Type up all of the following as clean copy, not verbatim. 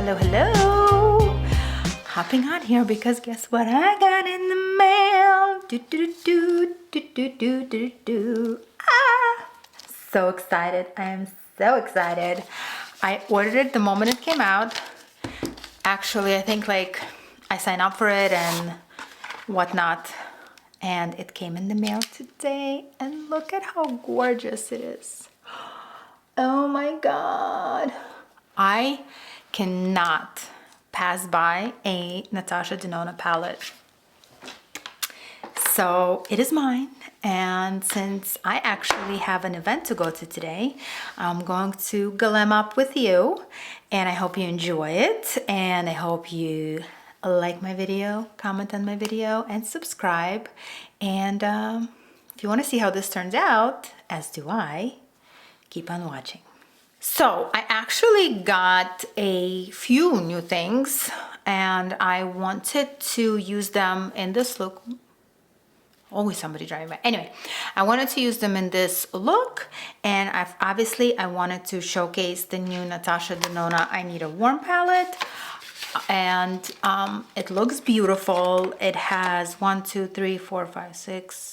Hello, hello. Hopping on here because guess what I got in the mail? Ah! So excited. I am so excited. I ordered it the moment it came out. Actually, I think like I signed up for it and whatnot. And it came in the mail today. And look at how gorgeous it is. Oh my God. I cannot pass by a Natasha Denona palette. So it is mine. And since I actually have an event to go to today, I'm going to glam up with you. And I hope you enjoy it. And I hope you like my video, comment on my video, and subscribe. And if you want to see how this turns out, as do I, keep on watching. So I actually got a few new things and I wanted to use them in this look. Always somebody driving by. Anyway, I wanted to use them in this look, and obviously I wanted to showcase the new Natasha Denona I Need a Warm palette. And it looks beautiful. It has 1, 2, 3, 4, 5, 6.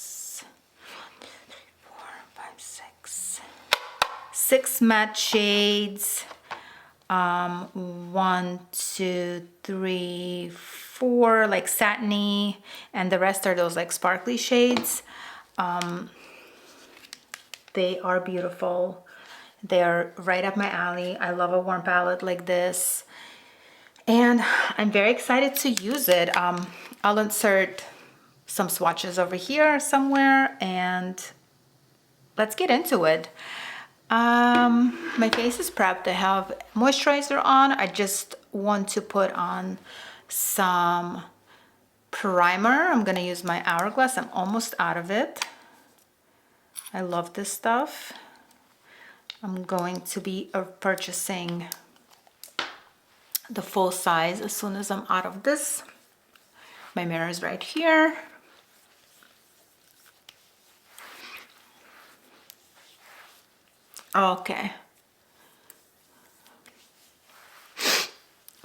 6 matte shades, 1, 2, 3, 4 like satiny, and the rest are those like sparkly shades. They are beautiful. They're right up my alley. I love a warm palette like this, and I'm very excited to use it. I'll insert some swatches over here somewhere, and let's get into it. My face is prepped. I have moisturizer on. I just want to put on some primer. I'm gonna use my Hourglass. I'm almost out of it. I love this stuff. I'm going to be purchasing the full size as soon as I'm out of this. My mirror is right here. Okay.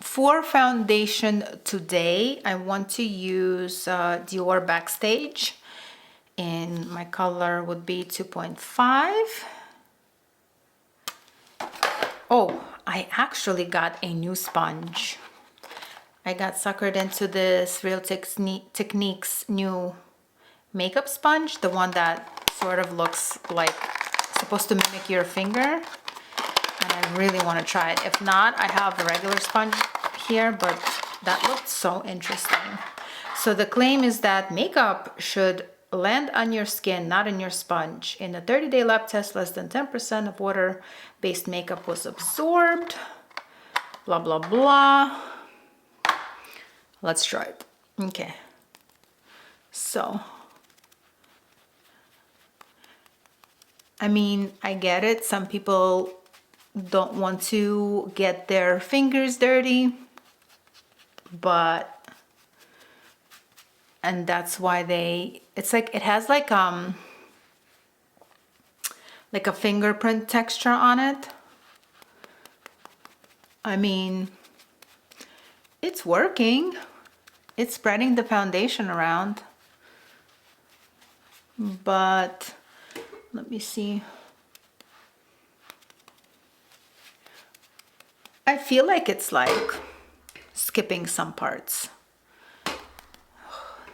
For foundation today, I want to use Dior Backstage, and my color would be 2.5. Oh, I actually got a new sponge. I got suckered into this Real Techniques new makeup sponge, the one that sort of looks like supposed to mimic your finger, and I really want to try it. If not, I have a regular sponge here, but that looked so interesting. So the claim is that makeup should land on your skin, not in your sponge. In a 30-day lab test, less than 10% of water-based makeup was absorbed. Blah, blah, blah. Let's try it. Okay. So I mean, I get it. Some people don't want to get their fingers dirty, and that's why it's like, it has like a fingerprint texture on it. I mean, it's working. It's spreading the foundation around, but let me see. I feel like it's like skipping some parts.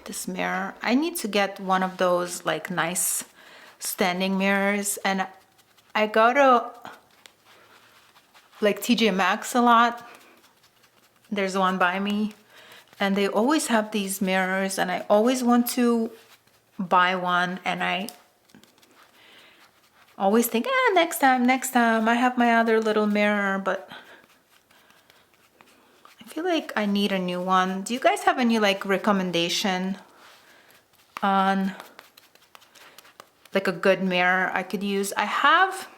This mirror, I need to get one of those like nice standing mirrors, and I go to like TJ Maxx a lot. There's one by me, and they always have these mirrors, and I always want to buy one, and I always think, next time. I have my other little mirror, but I feel like I need a new one. Do you guys have any like recommendation on like a good mirror I could use? I have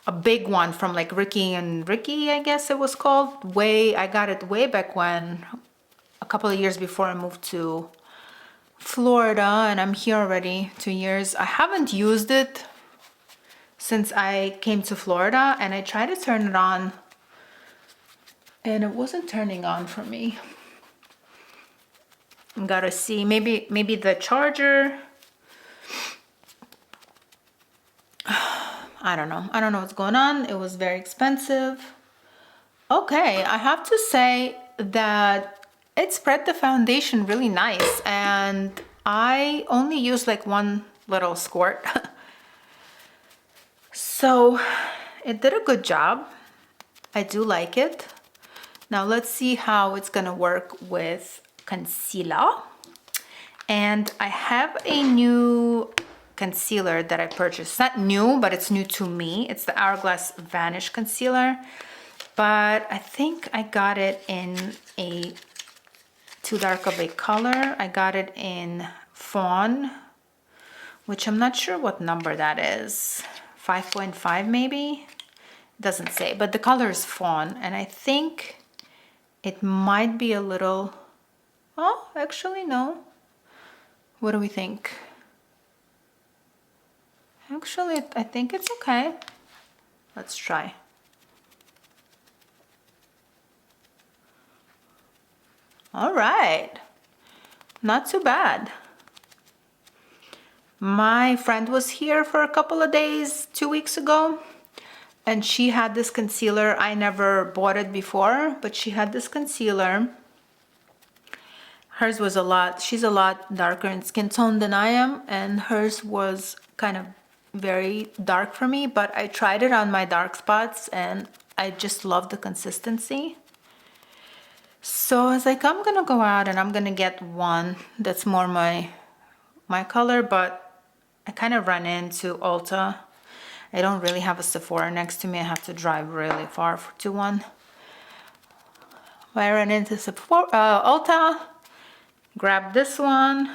a big one from like Ricky, I guess it was called. I got it way back when, a couple of years before I moved to Florida, and I'm here already 2 years. I haven't used it since I came to Florida, and I tried to turn it on and it wasn't turning on for me. Gotta see, maybe the charger. I don't know what's going on. It was very expensive. Okay, I have to say that it spread the foundation really nice, and I only used like one little squirt. So it did a good job. I do like it. Now let's see how it's gonna work with concealer. And I have a new concealer that I purchased. Not new, but it's new to me. It's the Hourglass Vanish concealer. But I think I got it in a too dark of a color. I got it in Fawn, which I'm not sure what number that is. 5.5 maybe? Doesn't say, but the color is Fawn, and I think it might be a little, oh, actually no. What do we think? Actually, I think it's okay. Let's try. All right, not too bad. My friend was here for a couple of days 2 weeks ago, and she had this concealer. I never bought it before, but she had this concealer. Hers was she's a lot darker in skin tone than I am, and hers was kind of very dark for me, but I tried it on my dark spots and I just love the consistency. So I was like, I'm gonna go out and I'm gonna get one that's more my color, but I kind of run into Ulta. I don't really have a Sephora next to me. I have to drive really far to one. I ran into Sephora, Ulta, grabbed this one.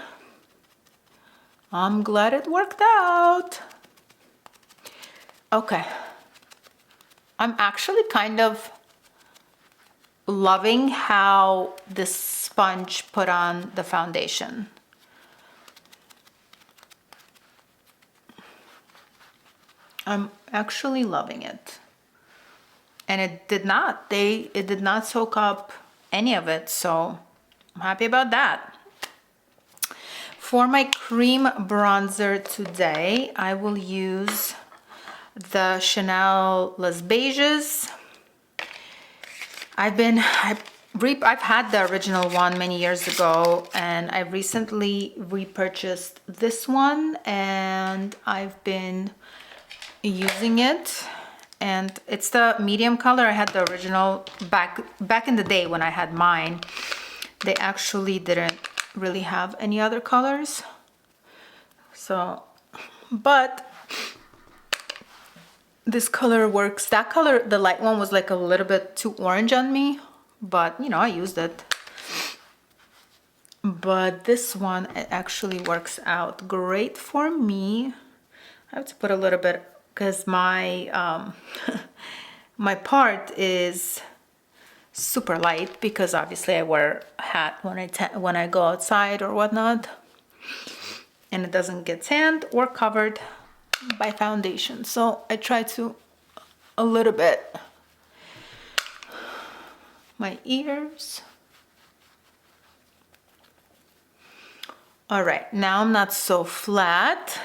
I'm glad it worked out. Okay. I'm actually kind of loving how this sponge put on the foundation. I'm actually loving it. And it did not soak up any of it, so I'm happy about that. For my cream bronzer today, I will use the Chanel Les Beiges. I've had the original one many years ago, and I recently repurchased this one, and I've been using it. And it's the medium color. I had the original back in the day when I had mine. They actually didn't really have any other colors. So, but this color works. That color, the light one, was like a little bit too orange on me, but you know, I used it. But this one, it actually works out great for me. I have to put a little bit because my my part is super light because obviously I wear a hat when I go outside or whatnot, and it doesn't get tanned or covered by foundation. So I try to a little bit. My ears. All right, now I'm not so flat,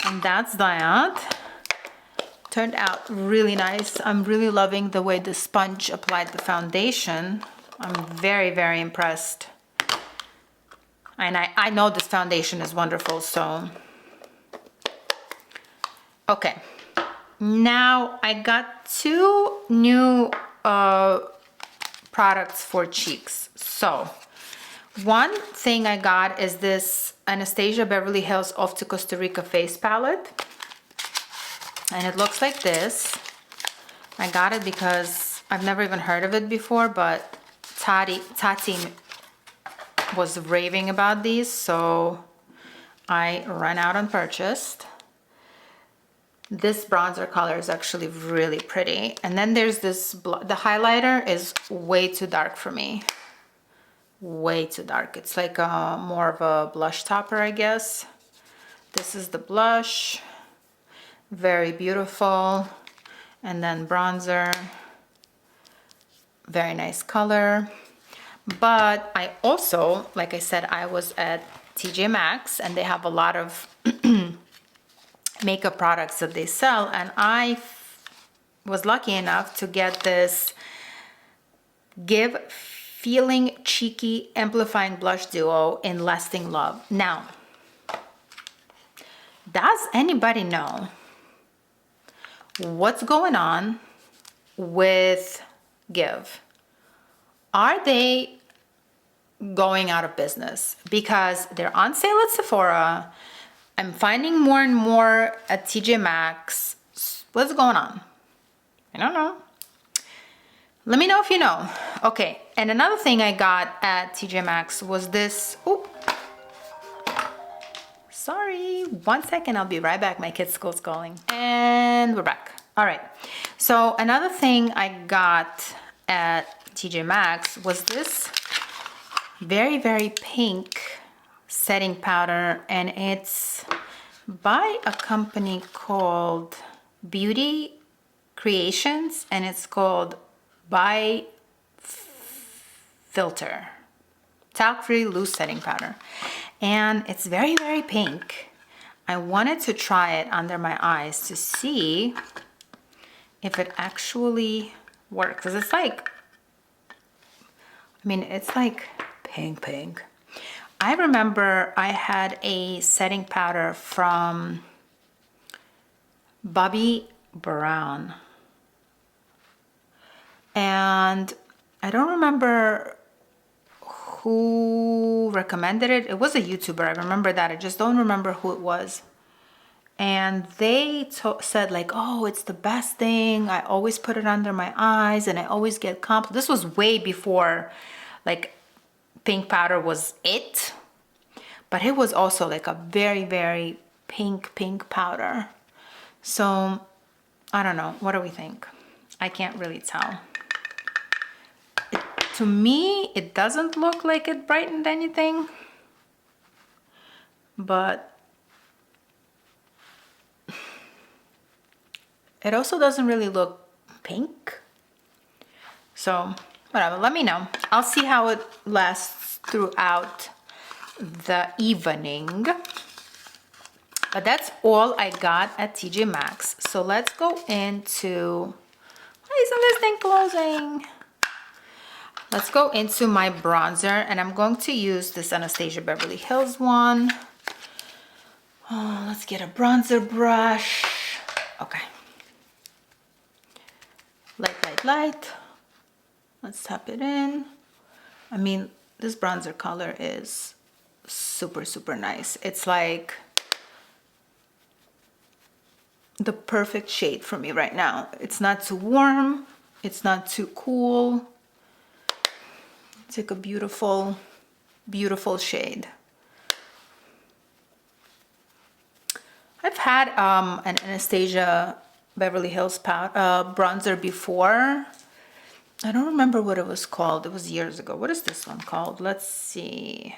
and that's that. Turned out really nice. I'm really loving the way the sponge applied the foundation. I'm very, very impressed. And I know this foundation is wonderful, so. Okay, now I got two new products for cheeks. So one thing I got is this Anastasia Beverly Hills Off to Costa Rica face palette. And it looks like this. I got it because I've never even heard of it before, but Tati was raving about these, so I ran out and purchased. This bronzer color is actually really pretty. And then there's this, the highlighter is way too dark for me. Way too dark. It's like more of a blush topper, I guess. This is the blush. Very beautiful. And then bronzer. very nice color. But I also, like I said, I was at TJ Maxx and they have a lot of makeup products that they sell, and I was lucky enough to get this Give Feeling Cheeky Amplifying Blush Duo in Lasting Love. Now, does anybody know what's going on with Give? Are they going out of business? Because they're on sale at Sephora. I'm finding more and more at TJ Maxx. What's going on? I don't know. Let me know if you know. Okay, and another thing I got at TJ Maxx was this. Oop. Sorry, 1 second, I'll be right back. My kid's school's calling. And we're back. All right, so another thing I got at TJ Maxx was this very, very pink setting powder, and it's by a company called Beauty Creations, and it's called By Filter talc-free loose setting powder, and it's very, very pink. I wanted to try it under my eyes to see if it actually works, because it's like, I mean, it's like pink. I remember I had a setting powder from Bobbi Brown, and I don't remember who recommended it. It was a YouTuber, I remember that. I just don't remember who it was. And they said like, oh, it's the best thing. I always put it under my eyes and I always get compliments. This was way before like pink powder was it. But it was also like a very, very pink powder. So I don't know. What do we think? I can't really tell. To me, it doesn't look like it brightened anything. But it also doesn't really look pink. So whatever, let me know. I'll see how it lasts throughout the evening. But that's all I got at TJ Maxx. So let's go into, why isn't this thing closing? Let's go into my bronzer, and I'm going to use this Anastasia Beverly Hills one. Oh, let's get a bronzer brush. Okay. Light. Let's tap it in. I mean, this bronzer color is super nice. It's like the perfect shade for me right now. It's not too warm, it's not too cool. It's like a beautiful shade. I've had an Anastasia Beverly Hills bronzer before. I don't remember what it was called. It was years ago. What is this one called? Let's see.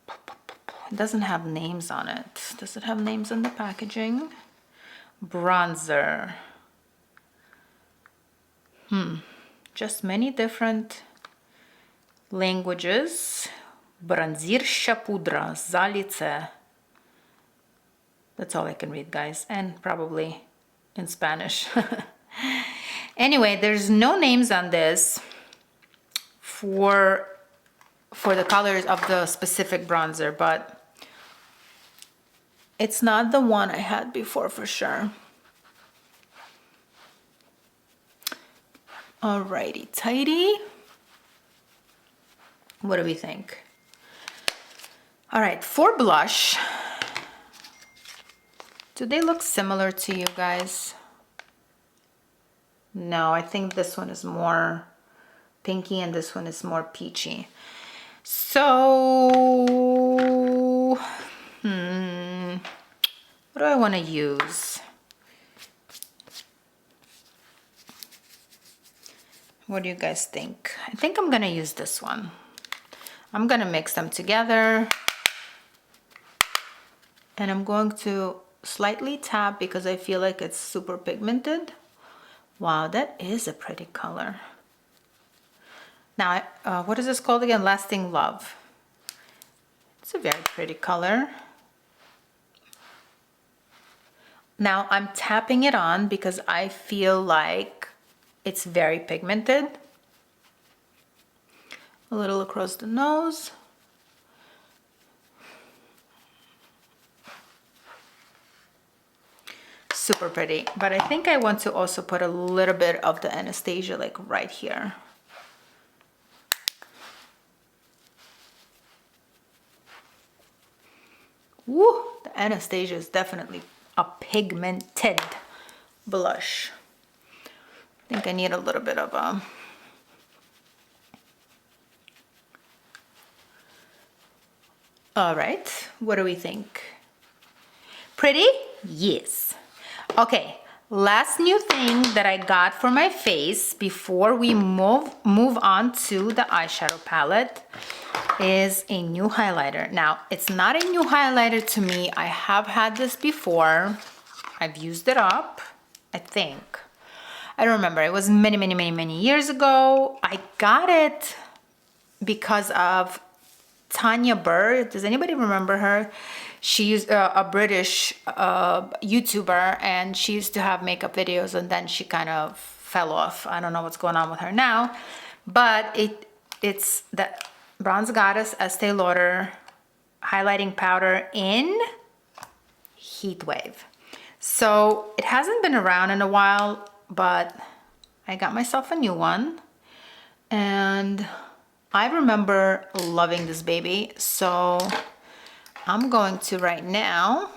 It doesn't have names on it. Does it have names on the packaging? Bronzer. Just many different languages. Bronzirща pudra za lice. That's all I can read, guys, and probably in Spanish. Anyway, there's no names on this for the colors of the specific bronzer, but it's not the one I had before for sure. Alrighty, tighty. What do we think? All right, for blush, do they look similar to you guys? No, I think this one is more pinky and this one is more peachy. So, what do I want to use? What do you guys think? I think I'm gonna use this one. I'm gonna mix them together. And I'm going to slightly tap because I feel like it's super pigmented. Wow, that is a pretty color. Now, what is this called again? Lasting Love. It's a very pretty color. Now I'm tapping it on because I feel like it's very pigmented. A little across the nose. Super pretty, but I think I want to also put a little bit of the Anastasia like right here. Woo, the Anastasia is definitely a pigmented blush. I think I need a little bit of a... All right, what do we think? Pretty? Yes. Okay, last new thing that I got for my face before we move on to the eyeshadow palette is a new highlighter. Now, it's not a new highlighter to me. I have had this before. I've used it up, I think. I don't remember. It was many years ago. I got it because of Tanya Burr. Does anybody remember her? She's a British YouTuber, and she used to have makeup videos, and then she kind of fell off. I don't know what's going on with her now, but it's the Bronze Goddess Estee Lauder highlighting powder in Heat Wave. So it hasn't been around in a while, but I got myself a new one, and I remember loving this baby, so I'm going to right now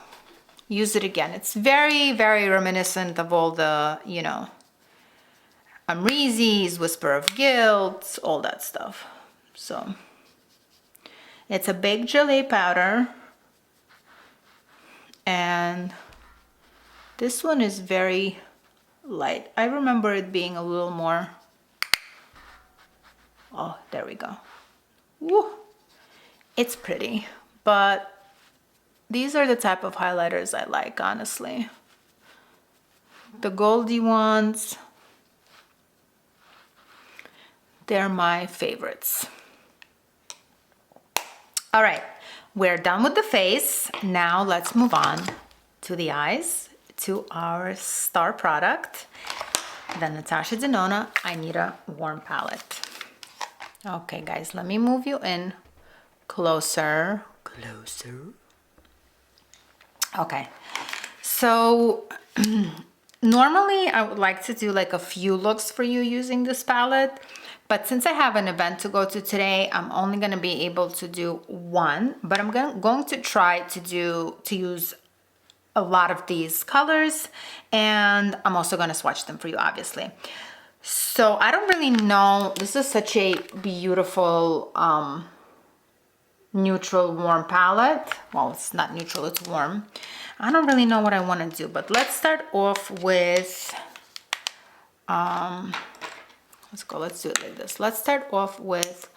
use it again. It's very reminiscent of all the, you know, Amrezi's, Whisper of Guilt, all that stuff. So it's a big Geleé powder, and this one is very light. I remember it being a little more... Oh, there we go. Woo! It's pretty, but these are the type of highlighters I like, honestly. The goldy ones, they're my favorites. All right, we're done with the face. Now let's move on to the eyes, to our star product, the Natasha Denona I Need a Warm palette. Okay, guys, let me move you in closer. Okay, so normally I would like to do like a few looks for you using this palette, but since I have an event to go to today, I'm only going to be able to do one, but I'm going to try to use a lot of these colors, and I'm also going to swatch them for you, obviously. So I don't really know, this is such a beautiful neutral warm palette. Well, it's not neutral, it's warm. I don't really know what I want to do, but let's start off with let's do it like this. Let's start off with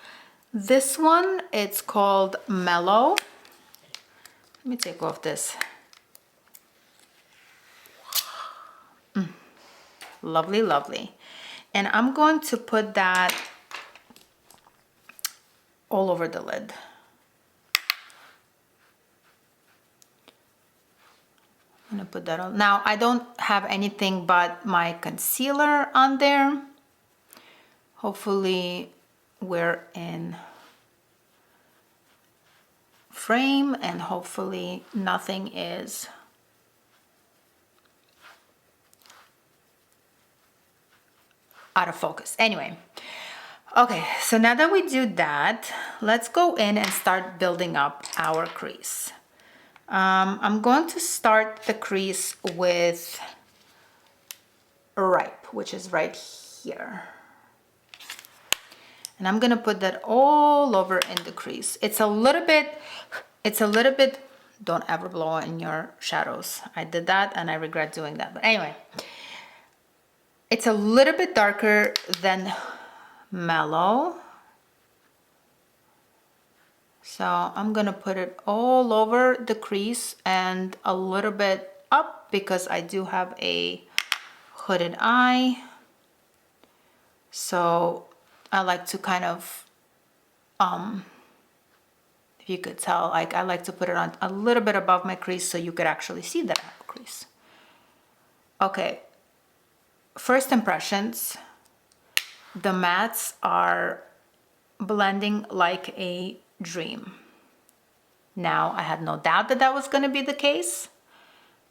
this one. It's called Mellow. Let me take off this. Lovely, lovely. And I'm going to put that all over the lid. I'm gonna put that on. Now, I don't have anything but my concealer on there. Hopefully we're in frame, and hopefully nothing is out of focus. Anyway, okay, so now that we do that, let's go in and start building up our crease. I'm going to start the crease with Ripe, which is right here. And I'm gonna put that all over in the crease. It's a little bit, don't ever blow in your shadows. I did that and I regret doing that. But anyway, it's a little bit darker than Mellow. So I'm gonna put it all over the crease and a little bit up because I do have a hooded eye. So I like to kind of, if you could tell, like I like to put it on a little bit above my crease so you could actually see that I have a crease. Okay, first impressions, the mattes are blending like a dream. Now, I had no doubt that that was going to be the case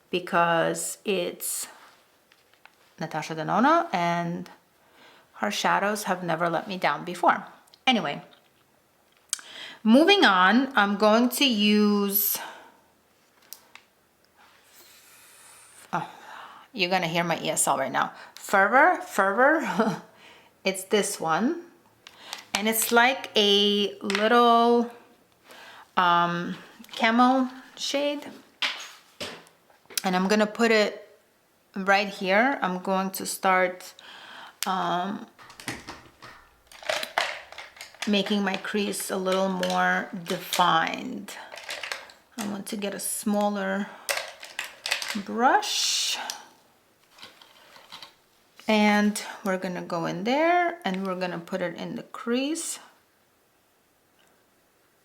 because it's Natasha Denona and her shadows have never let me down before. Anyway, moving on, I'm going to use, oh, you're going to hear my ESL right now. Fervor, it's this one. And it's like a little camel shade. And I'm gonna put it right here. I'm going to start making my crease a little more defined. I want to get a smaller brush. And we're gonna go in there and we're gonna put it in the crease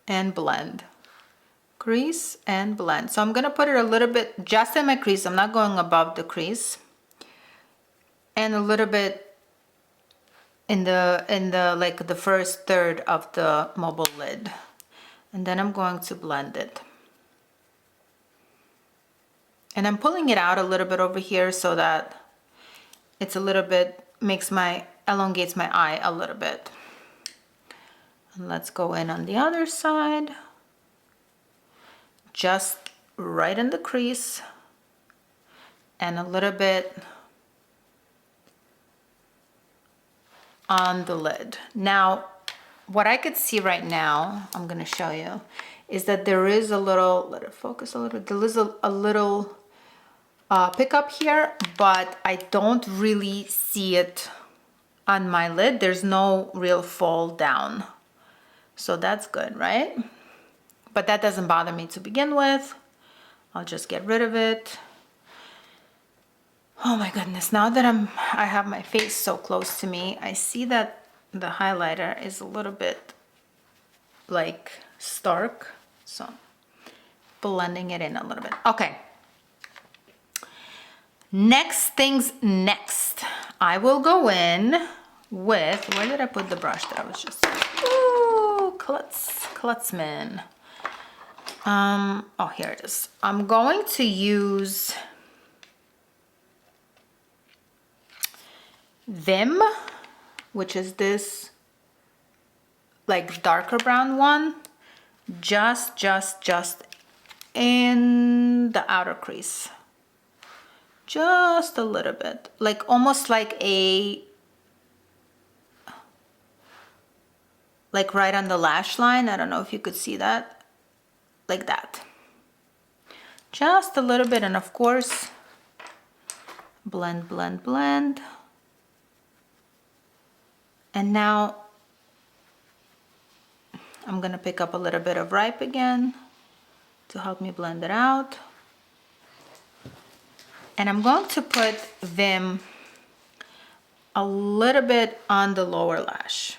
and blend. Crease and blend. So I'm gonna put it a little bit just in my crease. I'm not going above the crease. And a little bit in the like the first third of the mobile lid. And then I'm going to blend it. And I'm pulling it out a little bit over here so that it's a little bit, elongates my eye a little bit. And let's go in on the other side. Just right in the crease. And a little bit on the lid. Now, what I could see right now, I'm gonna show you, is that there is a little, let it focus a little, there is a little pickup here, but I don't really see it on my lid. There's no real fall down. So that's good, right? But that doesn't bother me to begin with. I'll just get rid of it. Oh my goodness, now that I have my face so close to me, I see that the highlighter is a little bit like stark. So blending it in a little bit. Okay. Next things next, I will go in with, where did I put the brush that I was just, ooh, Klutzman. Oh, here it is. I'm going to use Vim, which is this like darker brown one, just in the outer crease. Just a little bit, like almost like like right on the lash line. I don't know if you could see that, like that. Just a little bit, and of course, blend, blend, blend. And now I'm gonna pick up a little bit of Ripe again to help me blend it out. And I'm going to put Vim a little bit on the lower lash.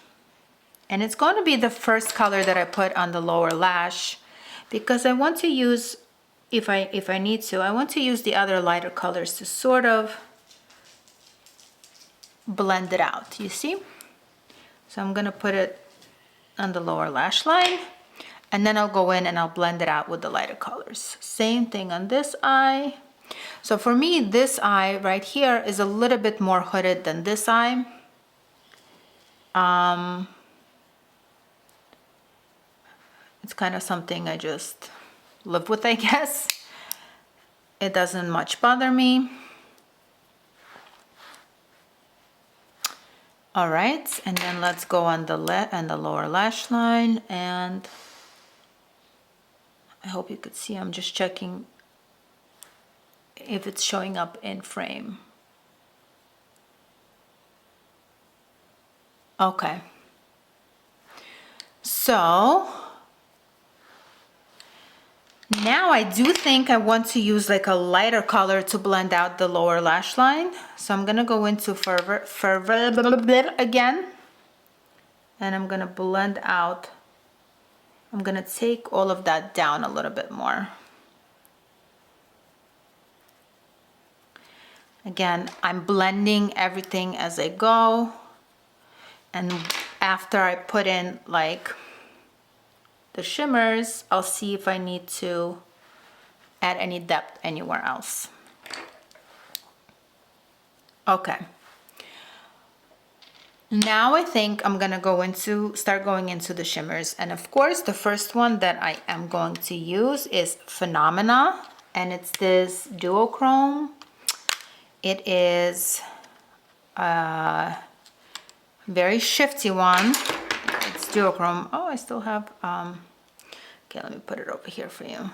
And it's going to be the first color that I put on the lower lash because I want to use, if I need to, I want to use the other lighter colors to sort of blend it out, you see? So I'm gonna put it on the lower lash line and then I'll go in and I'll blend it out with the lighter colors. Same thing on this eye. So for me, this eye right here is a little bit more hooded than this eye. It's kind of something I just live with, I guess. It doesn't much bother me. All right, and then let's go on the lower lash line, and I hope you could see, I'm just checking if it's showing up in frame. Okay. So now I do think I want to use like a lighter color to blend out the lower lash line. So I'm gonna go into Fervor again. and I'm gonna blend out. I'm gonna take all of that down a little bit more. Again, I'm blending everything as I go, and after I put in like the shimmers, I'll see if I need to add any depth anywhere else. Okay. Now I think I'm gonna start going into the shimmers, and of course the first one that I am going to use is Phenomena, and it's this duochrome. It is a very shifty one. It's duochrome. Oh, I still have okay, let me put it over here for you.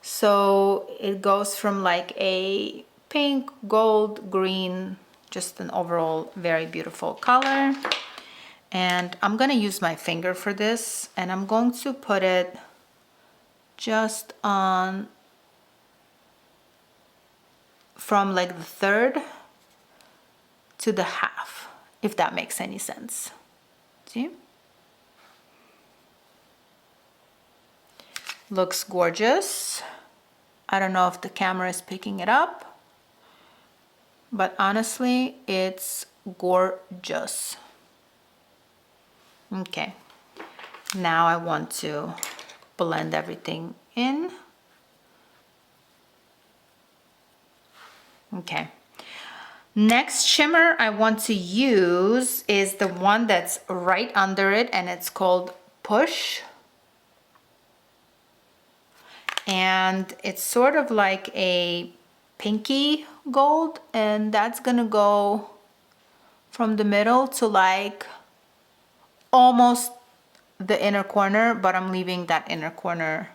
So it goes from like a pink, gold, green, just an overall very beautiful color. And I'm gonna use my finger for this, and I'm going to put it just on from like the third to the half, if that makes any sense. See? Looks gorgeous. I don't know if the camera is picking it up, but honestly, it's gorgeous. Okay, now I want to blend everything in. Okay, next shimmer I want to use is the one that's right under it, and it's called Push. And it's sort of like a pinky gold, and that's gonna go from the middle to like almost the inner corner, but I'm leaving that inner corner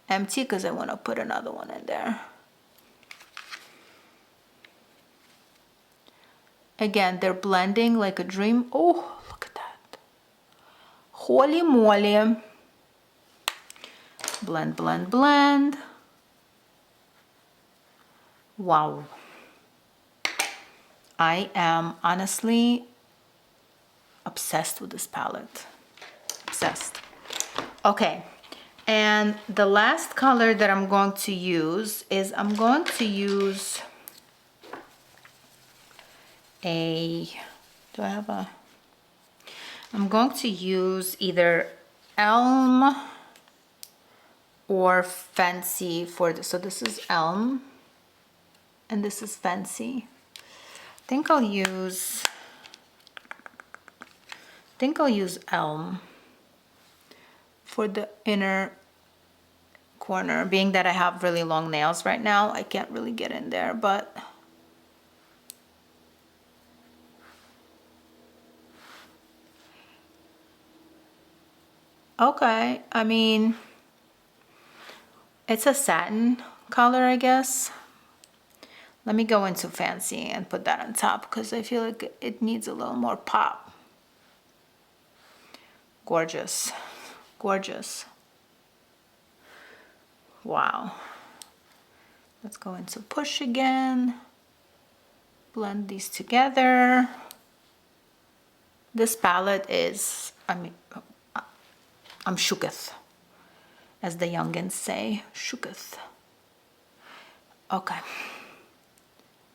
empty because I want to put another one in there. Again, they're blending like a dream. Oh, look at that. Holy moly. Blend, blend, blend. Wow. I am honestly obsessed with this palette. Obsessed. Okay, and the last color that I'm going to use is I'm going to use I'm going to use either Elm or Fancy for this. So this is Elm and this is Fancy. I think I'll use Elm for the inner corner. Being that I have really long nails right now, I can't really get in there, but okay, I mean, it's a satin color, I guess. Let me go into Fancy and put that on top because I feel like it needs a little more pop. Gorgeous, gorgeous. Wow. Let's go into Push again. Blend these together. This palette is, I'm shooketh, as the youngins say, shooketh. Okay.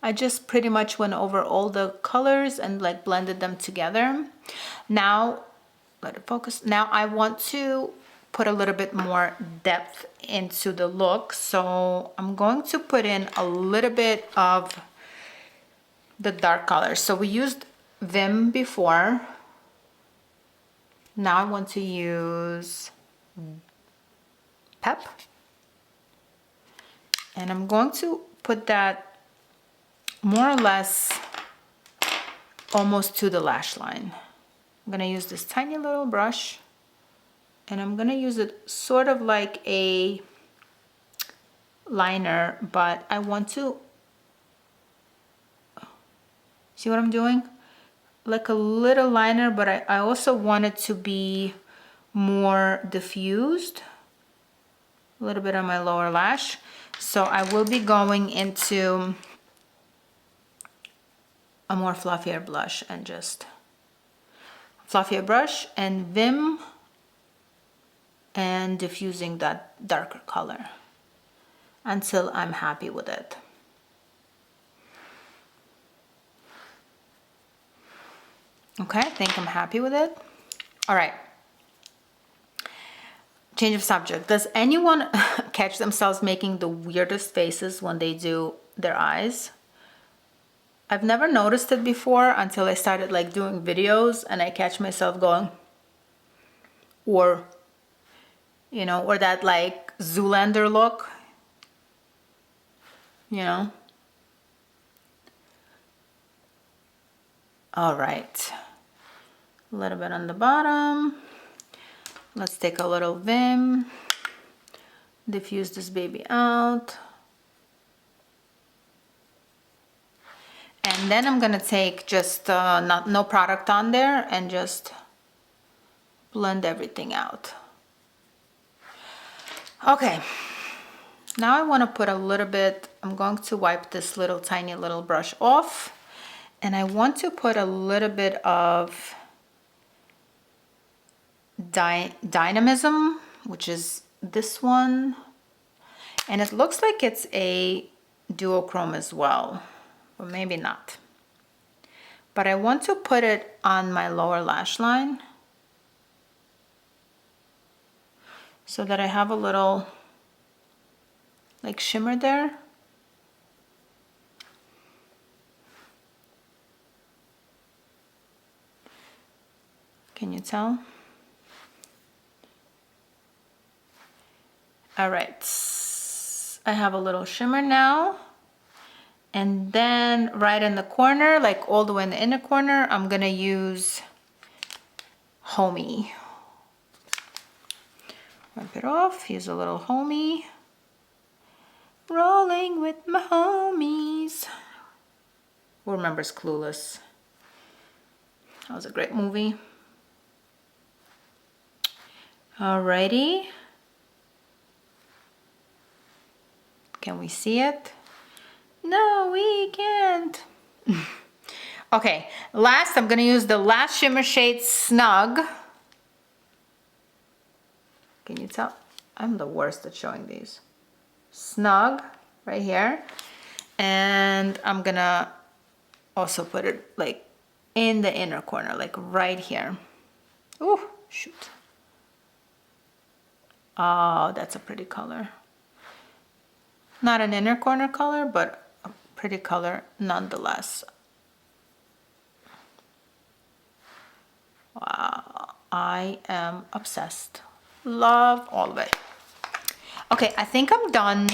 I just pretty much went over all the colors and like blended them together. Now, let it focus. Now I want to put a little bit more depth into the look. So I'm going to put in a little bit of the dark colors. So we used Vim before. Now I want to use Pep. And I'm going to put that more or less almost to the lash line. I'm gonna use this tiny little brush and I'm gonna use it sort of like a liner, but I want to, see what I'm doing? Like a little liner, but I also want it to be more diffused. A little bit on my lower lash. So I will be going into a more fluffier blush and just fluffier brush and Vim and diffusing that darker color until I'm happy with it. Okay, I think I'm happy with it. All right. Change of subject. Does anyone catch themselves making the weirdest faces when they do their eyes? I've never noticed it before until I started like doing videos and I catch myself going, or, you know, or that like Zoolander look, you know? All right. A little bit on the bottom. Let's take a little Vim, diffuse this baby out. And then I'm gonna take just no product on there and just blend everything out. Okay, now I wanna put a little bit, I'm going to wipe this little tiny little brush off, and I want to put a little bit of Dynamism, which is this one, and it looks like it's a duochrome as well, but maybe not. But I want to put it on my lower lash line so that I have a little like shimmer there. Can you tell? All right, I have a little shimmer now. And then right in the corner, like all the way in the inner corner, I'm gonna use Homie. Wipe it off, use a little Homie. Rolling with my homies. Who remembers Clueless? That was a great movie. Alrighty. Can we see it? No, we can't. Okay, last I'm gonna use the last shimmer shade Snug. Can you tell? I'm the worst at showing these. Snug, right here. And I'm gonna also put it like in the inner corner, like right here. Ooh, shoot. Oh, that's a pretty color. Not an inner corner color, but a pretty color nonetheless. Wow, I am obsessed. Love all of it. Okay, I think I'm done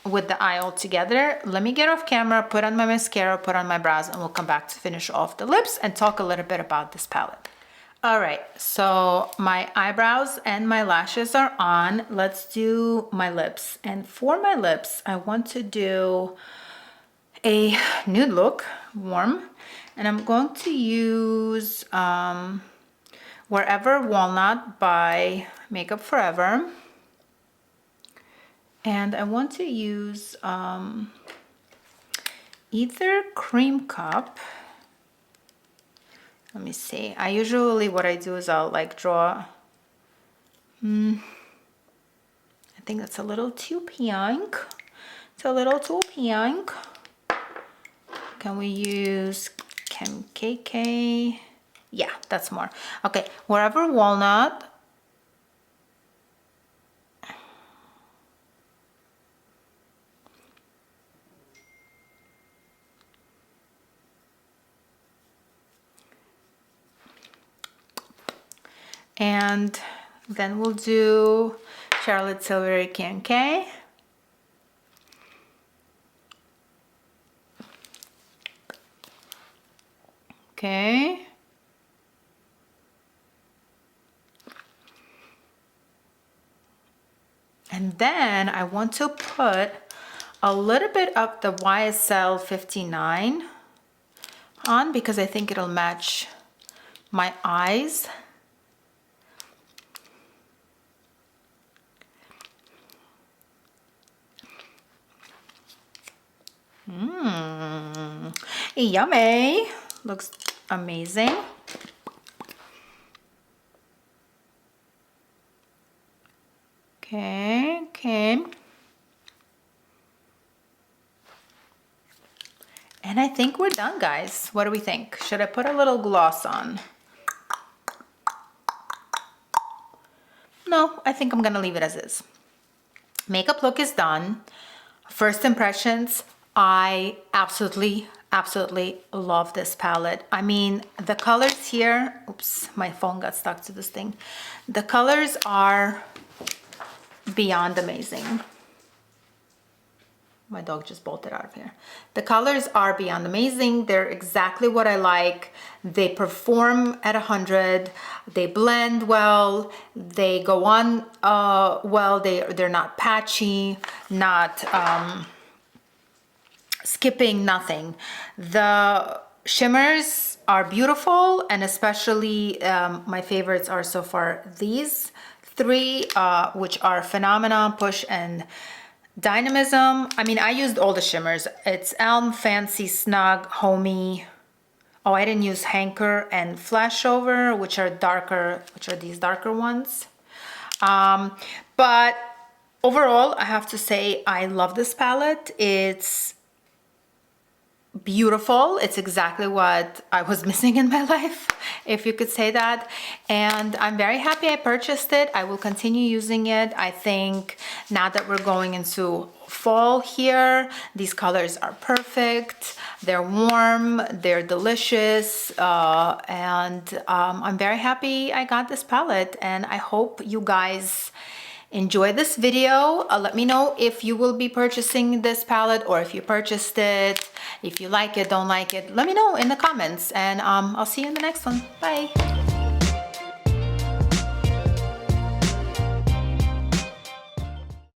with the eye all together. Let me get off camera, put on my mascara, put on my brows, and we'll come back to finish off the lips and talk a little bit about this palette. All right, so my eyebrows and my lashes are on. Let's do my lips. And for my lips, I want to do a nude look, warm. And I'm going to use Wherever Walnut by Makeup Forever. And I want to use either Cream Cup. Let me see. I usually, what I do is I'll like draw. I think that's a little too pink. It's a little too pink. Can we use Kim KK? Yeah, that's more. Okay, Wherever Walnut. And then we'll do Charlotte Tilbury K. Okay. And then I want to put a little bit of the YSL 59 on because I think it'll match my eyes. Yummy. Looks amazing. Okay. And I think we're done, guys. What do we think? Should I put a little gloss on? No, I think I'm gonna leave it as is. Makeup look is done. First impressions, I absolutely love this palette. I mean, the colors here, oops, my phone got stuck to this thing. The colors are beyond amazing. My dog just bolted out of here. The colors are beyond amazing. They're exactly what I like. They perform at 100. They blend well. They go on well. They're not patchy, not skipping, nothing. The shimmers are beautiful, and especially my favorites are so far these three, which are Phenomenon, Push, and Dynamism. I mean, I used all the shimmers. It's Elm, Fancy, Snug, Homey. Oh, I didn't use Hanker and Flashover, which are darker, which are these darker ones. But overall, I have to say I love this palette. It's beautiful. It's exactly what I was missing in my life, if you could say that. And I'm very happy I purchased it. I will continue using it. I think now that we're going into fall here, these colors are perfect. They're warm, they're delicious, and I'm very happy I got this palette, and I hope you guys enjoy this video. Let me know if you will be purchasing this palette, or if you purchased it, if you like it, don't like it. Let me know in the comments, and I'll see you in the next one. Bye.